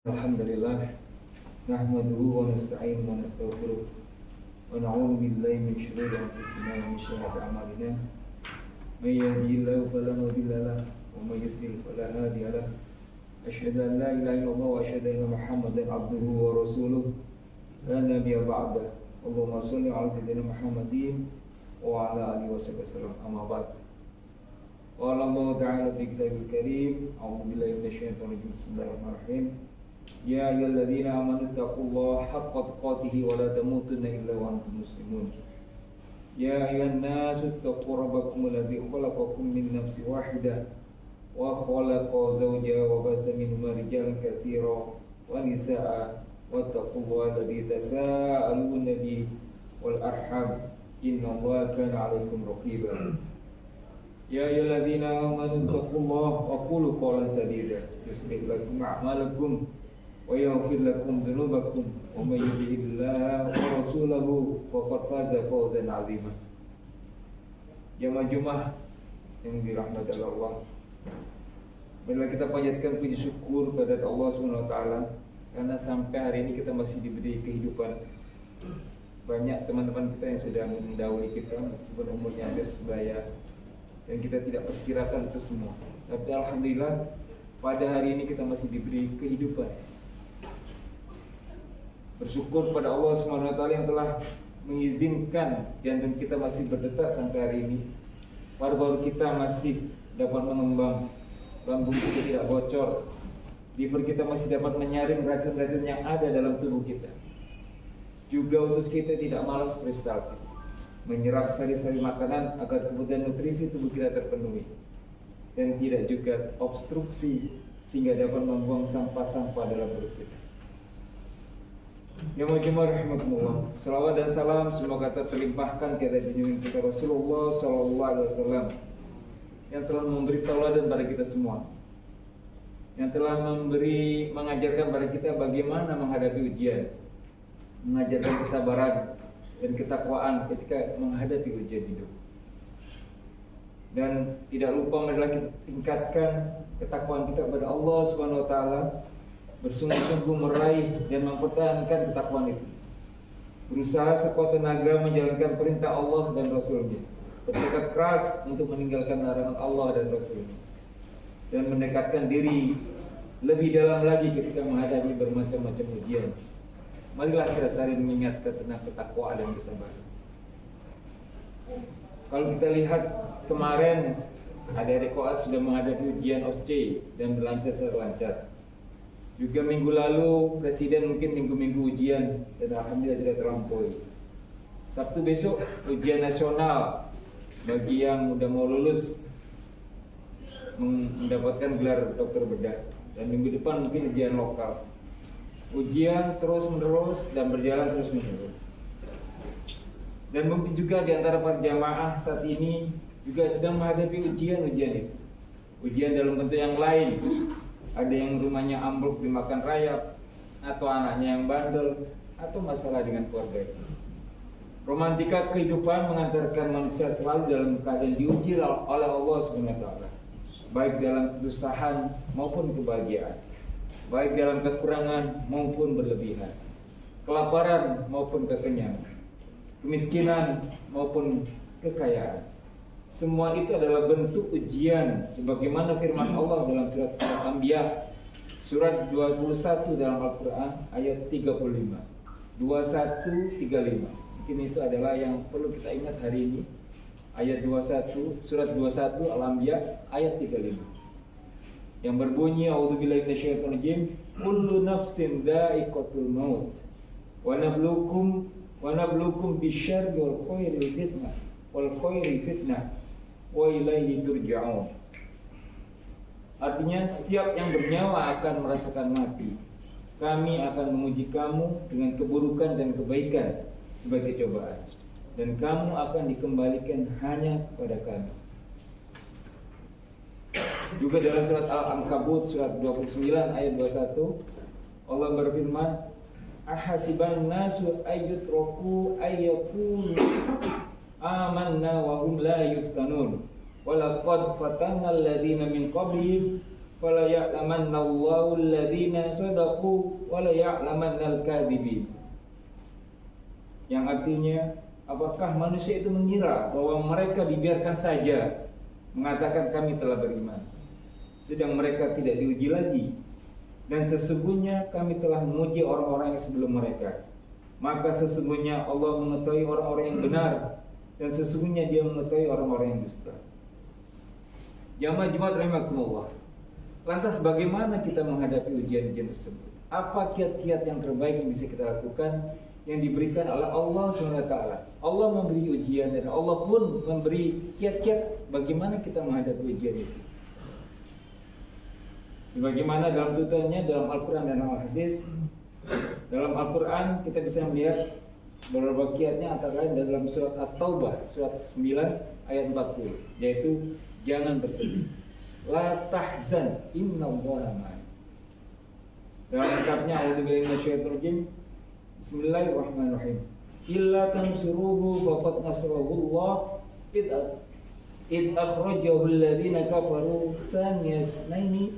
Alhamdulillah nahmaduhu wa nasta'inuhu wa nastaghfiruh wa na'udzu billahi min shururi anfusina wa min sayyiati a'malina may yahdihillahu fala mudilla lahu wa may yudlil fala hadiya lahu asyhadu an la ilaha illallah wa asyhadu anna Muhammadan abduhu wa rasuluh la nabiyya ba'da. Allahumma shalli ala sayyidina Muhammadin wa ala alihi wasallam. Amma ba'd. Qala Allah ta'ala fi kitabil karim, a'udzu billahi minasyaitonir rajim. Bismillahirrahmanirrahim. Ya ayyuhalladzina amanu taqullaha haqqa tuqatih wa la tamutunna illa wa antum muslimun. Ya ayyuhan nasu taqu rabbakum alladzi khalaqakum min nafsin wahidah wa khalaqa zawjaha wa batha minhuma rijalan katsiran wa nisaa'a wattaqullaha alladzi tasaaluna bihi wal arham innallaha kana 'alaikum raqiba. Ya ayyuhalladzina amanu taqullaha wa qulu qawlan sadida yuslih lakum a'malakum wa yaghfir lakum dhunubakum wa may yuti'illaha wa rasulahu faqad faza fawzan 'azima. Jamaah Jumat yang dirahmati Allah, marilah kita panjatkan puji syukur kepada Allah Subhanahu wa taala karena sampai hari ini kita masih diberi kehidupan. Banyak teman-teman kita yang sudah mendahului kita meskipun umurnya hampir sebaya dan kita tidak perkirakan itu semua. Tapi alhamdulillah pada hari ini kita masih diberi kehidupan. Bersyukur pada Allah SWT yang telah mengizinkan jantung kita masih berdetak sampai hari ini. Paru-paru kita masih dapat mengembang, lambung kita tidak bocor, liver kita masih dapat menyaring racun-racun yang ada dalam tubuh kita. Juga usus kita tidak malas peristaltik, menyerap sari-sari makanan agar kebutuhan nutrisi tubuh kita terpenuhi, dan tidak juga obstruksi sehingga dapat membuang sampah-sampah dalam perut kita. Ya Muhammad rahmatullah, salawat dan salam semoga terlimpahkan kepada junjungan kita Rasulullah SAW yang telah memberi tauladan pada kita semua, yang telah mengajarkan pada kita bagaimana menghadapi ujian, mengajarkan kesabaran dan ketakwaan ketika menghadapi ujian hidup. Dan tidak lupa marilah kita tingkatkan ketakwaan kita kepada Allah Subhanahu wa taala, bersungguh-sungguh meraih dan mempertahankan ketakwaan itu. Berusaha sekuat tenaga menjalankan perintah Allah dan Rasul-Nya, bertekad keras untuk meninggalkan larangan Allah dan Rasul-Nya, dan mendekatkan diri lebih dalam lagi ketika menghadapi bermacam-macam ujian. Marilah kita saling mengingatkan tentang ketakwaan dan kesabaran. Kalau kita lihat kemarin adik-adik koas sudah menghadapi ujian OSCE dan berlancar terlancar. Juga minggu lalu Presiden mungkin minggu-minggu ujian dan alhamdulillah sudah terlampaui. Sabtu besok ujian nasional bagi yang sudah mau lulus mendapatkan gelar dokter bedah, dan minggu depan mungkin ujian lokal. Ujian terus menerus dan berjalan terus menerus. Dan mungkin juga di antara para jamaah saat ini juga sedang menghadapi ujian-ujian itu. Ujian dalam bentuk yang lain. Ada yang rumahnya ambruk dimakan rayap, atau anaknya yang bandel, atau masalah dengan keluarga. Romantika kehidupan mengantarkan manusia selalu dalam keadaan diuji oleh Allah SWT, baik dalam kesusahan maupun kebahagiaan, baik dalam kekurangan maupun berlebihan, kelaparan maupun kekenyangan, kemiskinan maupun kekayaan. Semua itu adalah bentuk ujian sebagaimana firman Allah dalam surat Al-Anbiya surat 21 dalam Al-Quran ayat 35. 21:35. Mungkin itu adalah yang perlu kita ingat hari ini. Ayat 21, surat 21 Al-Anbiya ayat 35. Yang berbunyi a'udzubillahi minasyaitonir rajim, kullu nafsin dha'iqatul maut wa nabluukum bisyarri wal khairi fitnah wal khairi fitnah wa ilaihi turja'un. Artinya setiap yang bernyawa akan merasakan mati. Kami akan menguji kamu dengan keburukan dan kebaikan sebagai cobaan, dan kamu akan dikembalikan hanya kepada kami. Juga dalam surat Al-Ankabut surat 29 ayat 21 Allah berfirman, ahasiban nasu ayyutraku ayyakunu amanna wa hum la yuftanun walaqad fatanna alladhina min qablihim wala ya'lamanna Allahu alladziina shadaqu wala ya'lamannal kadhibin. Yang artinya, apakah manusia itu mengira bahwa mereka dibiarkan saja mengatakan kami telah beriman, sedang mereka tidak diuji lagi? Dan sesungguhnya kami telah menguji orang-orang yang sebelum mereka, maka sesungguhnya Allah mengetahui orang-orang yang benar, dan sesungguhnya Dia mengetahui orang-orang yang dusta. Jamaah Jumat rahimakumullah. Lantas bagaimana kita menghadapi ujian-ujian tersebut? Apa kiat-kiat yang terbaik yang bisa kita lakukan yang diberikan oleh Allah SWT? Allah memberi ujian dan Allah pun memberi kiat-kiat bagaimana kita menghadapi ujian itu. Sebagaimana dalam tuntunannya dalam Al-Quran dan Al-Hadis. Dalam Al-Quran kita bisa melihat beberapa kiatnya, antara lain dalam surat At-Taubah surat 9 ayat 40, yaitu jangan bersedih. La tahzan innallaha ma'ana. Dalam kitabnya A'udzubillahi minasyaitonir rajim. Bismillahirrahmanirrahim. Illa tansuruhu faqad nasrahullah id akhrajahu alladziina kafaru thaniyasnaini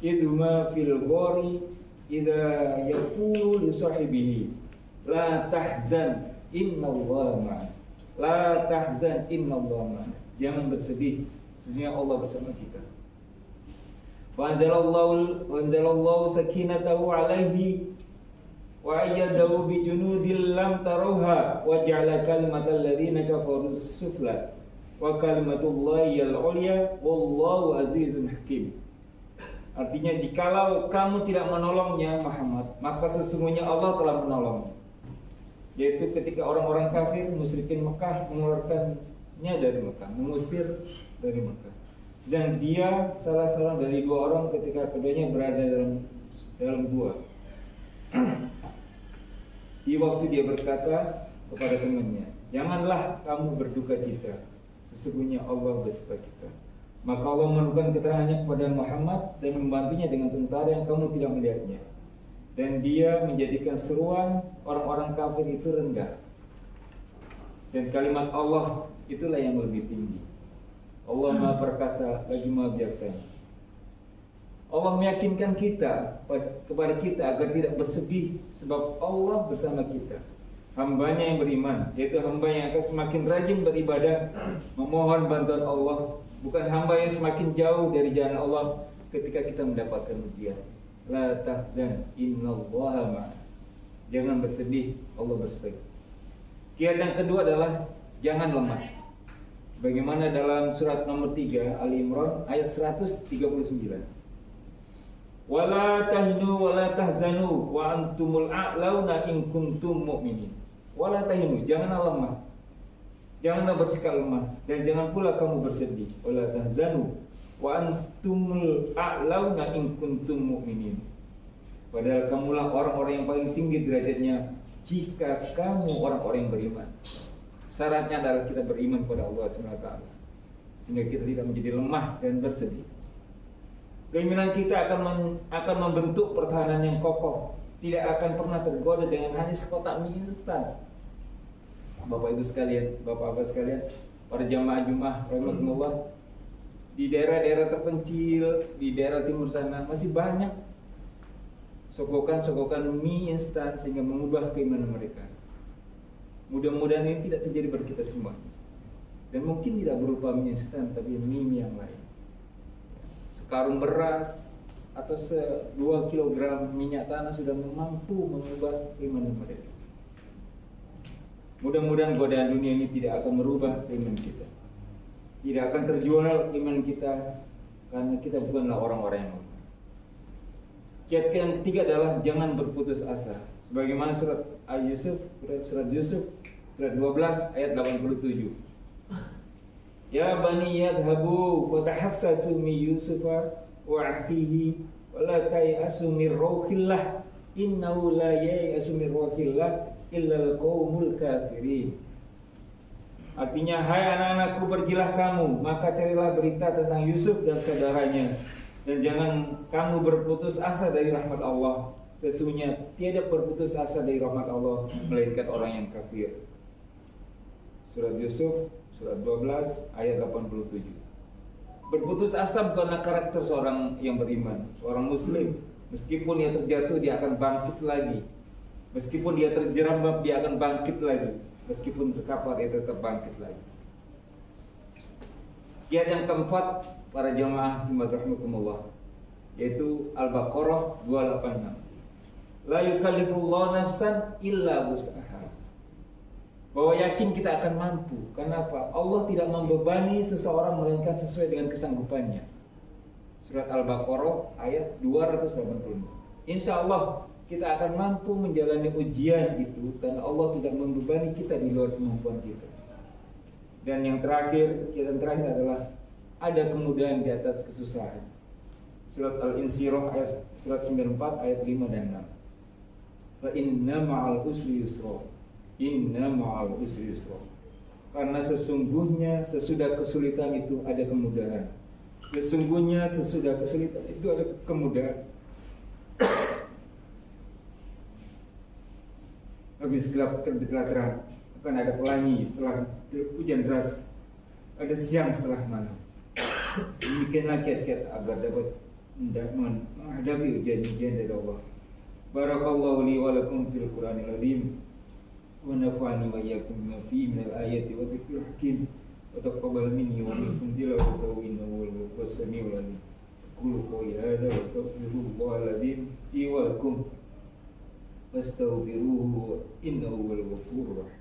idhuma fil ghari idza yaqulu li sahibihi la tahzan innallaha ma'ana. La tahzan innallaha ma'ana. Jangan bersedih, sesungguhnya Allah bersama kita. Wa anzalallahu sakinatahu alaihi wa ayyadahu bi junudil lam tarawha wa ja'ala kalimatal ladzina kafaru sufla wa kalimatullahi al-ulya wallahu azizun hakim. Artinya, jikalau kamu tidak menolongnya Muhammad, maka sesungguhnya Allah telah menolong. Yaitu ketika orang-orang kafir musyrikin Mekah mengeluarkannya dari Mekah, mengusir dari Mekah. Sedang dia salah seorang dari dua orang ketika keduanya berada dalam gua. Di waktu dia berkata kepada temannya, janganlah kamu berduka cita, sesungguhnya Allah beserta kita. Maka Allah menurunkan keterangannya kepada Muhammad dan membantunya dengan tentara yang kamu tidak melihatnya. Dan dia menjadikan seruan orang-orang kafir itu rendah. Dan kalimat Allah itulah yang lebih tinggi. Allah Maha Perkasa lagi Maha Bijaksana. Allah meyakinkan kita kepada kita agar tidak bersedih, sebab Allah bersama kita. Hambanya yang beriman, yaitu hamba yang akan semakin rajin beribadah, memohon bantuan Allah, bukan hamba yang semakin jauh dari jalan Allah ketika kita mendapatkan ujian. La tahzan innallaha ma'ana. Jangan bersedih, Allah bersama. Kiat yang kedua adalah jangan lemah. Sebagaimana dalam surat nomor 3 Ali Imran ayat 139. Wala tahinu wala tahzanu wa antumul a'launa in kuntum mu'minin. Wala tahinu, janganlah lemah. Janganlah bersikap lemah dan jangan pula kamu bersedih. Wala tahzanu wa antumul a'launa in kuntum mu'minin. Padahal kamulah orang-orang yang paling tinggi derajatnya jika kamu orang-orang yang beriman. Syaratnya adalah kita beriman kepada Allah SWT, sehingga kita tidak menjadi lemah dan bersedih. Keimanan kita akan membentuk pertahanan yang kokoh, tidak akan pernah tergoda dengan hanya sekotak mie instan. Bapak Ibu sekalian, Bapak-bapak sekalian, para jamaah Jumat rahimakumullah, di daerah-daerah terpencil, di daerah timur sana masih banyak sogokan-sogokan mie instan sehingga mengubah keimanan mereka. Mudah-mudahan ini tidak terjadi pada kita semua. Dan mungkin tidak berupa mie instan, tapi mie yang lain. Sekarung beras atau 2 kilogram minyak tanah sudah mampu mengubah keimanan mereka. Mudah-mudahan godaan dunia ini tidak akan merubah keimanan kita. Tidak akan terjual keimanan kita, karena kita bukanlah orang-orang yang lemah. Kiat yang ketiga adalah jangan berputus asa. Sebagaimana surat Yusuf surat 12 ayat 87. Ya bani yadhabu wa tahassasu min Yusufa wa akhihi wa la tayasu min rauhillah innahu la yayasu min rauhillah illa al-qaumul kafirin. Artinya, hai anak-anakku, pergilah kamu, maka carilah berita tentang Yusuf dan saudaranya, dan jangan kamu berputus asa dari rahmat Allah. Sesungguhnya tiada berputus asa dari rahmat Allah melainkan orang yang kafir. Surat Yusuf surat 12 ayat 87. Berputus asa bukanlah karakter seorang yang beriman, seorang muslim. Meskipun dia terjatuh, dia akan bangkit lagi. Meskipun dia terjerambab, dia akan bangkit lagi. Meskipun terkapar, dia tetap bangkit lagi. Ayat yang keempat, para jamaah rahimakumullah, yaitu Al-Baqarah 286. La yukallifullahu nafsan illa wus'aha. Bahwa yakin kita akan mampu. Kenapa? Allah tidak membebani seseorang melainkan sesuai dengan kesanggupannya. Surat Al-Baqarah ayat 280. Insya Allah kita akan mampu menjalani ujian itu karena Allah tidak membebani kita di luar kemampuan kita. Dan yang terakhir adalah ada kemudahan di atas kesusahan. Surat Al-Insyirah ayat surat 94 ayat 5 dan 6. Fa inna ma'al usri yusra. Inna ma'al usri yusra. Karena sesungguhnya sesudah kesulitan itu ada kemudahan. Sesungguhnya sesudah kesulitan itu ada kemudahan. Habis gelap terbitlah terang, akan ada pelangi setelah hujan deras, ada siang setelah malam. Demikianlah kiat-kiat agar dapat menghadapi ujian-ujian dari Allah. Barakallahu li wa lakum fil Qur'anil azim wa nafa'ani wa iyyakum bima fihi minal ayati wa dzikril hakim wa taqabbal minni wa minkum tilawatahu innahu huwas samiul alim. Qul qawli hadza wa astaghfirullahal azim li wa lakum wastaghfiruhu innahu huwal ghafurur rahim.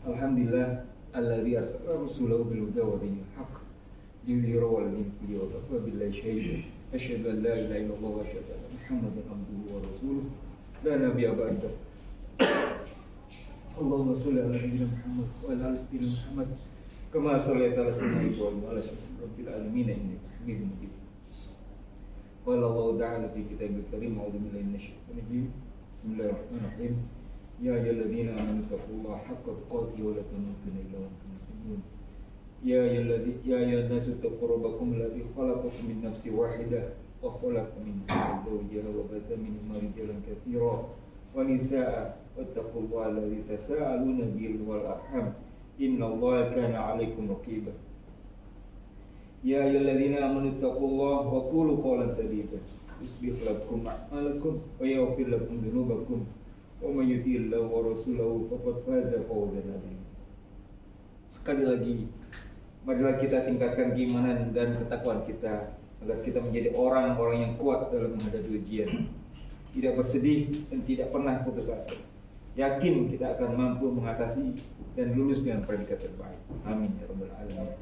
Alhamdulillah alladzi arsala rasulahu bil huda wa dinil haqq liyudhhirahu 'ala dini kullihi wa kafa billahi shahidan. Asyhadu an la ilaha illallah wa asyhadu anna Muhammadan abduhu wa rasuluh la nabiyya ba'dahu. Allahumma shalli 'ala nabiyyina Muhammad wa 'ala ali sayyidina Muhammad kama shallaita 'ala sayyidina Ibrahim wa 'ala rabbil alamin innaka Hamidum Majid. Qala Allah ta'ala fi kitabil karim a'udzu billahi minasy syaithanir rajim. Bismillahirrahmanirrahim. Ya ayyuhalladzina amanu taqullaha haqqa tuqatih wa la tamutunna illa wa antum muslimun. Ya ayyuhan nasu taqu rabbakum alladzi khalaqakum min nafsin wahidah wa khalaqa minha zawjaha wa batha minhuma rijalan katsiran wa nisaa'a wattaqullaha alladzi tasaaluna bihi wal arham innallaha kana 'alaikum raqiba. Ya ayyuhalladzina amanu taqullaha wa qulu qawlan sadida yuslih lakum a'malakum wa yaghfir lakum dhunubakum wa may yuti'illahu wa rasulahu faqad faza fawzan 'azima. Sekali lagi, marilah kita tingkatkan keimanan dan ketakwaan kita agar kita menjadi orang-orang yang kuat dalam menghadapi ujian, tidak bersedih dan tidak pernah putus asa. Yakin kita akan mampu mengatasi dan lulus dengan predikat terbaik. Amin ya rabbal alamin.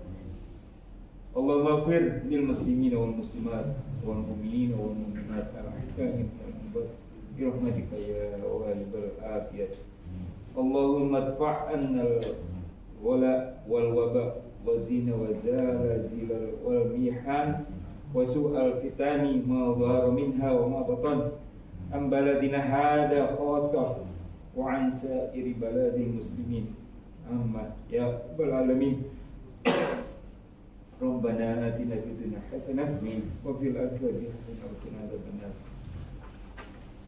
Allahumma ighfir lil muslimin wal muslimat wal mu'minin wal mu'minat al-ahya'i minhum bi rahmatika ya walibal afiyat. Allahumma adfa'anna al-wala wal waba wa zina wa zalazil wal mihan wa su'al fitani ma dhahara minha wa ma batan am baladina hada khassa wa an sa'iri baladil muslimin amma ya rabbal alamin. Rabbana atina fid dunya hasanah wa fil akhirati hasanah wa qina adzabannar.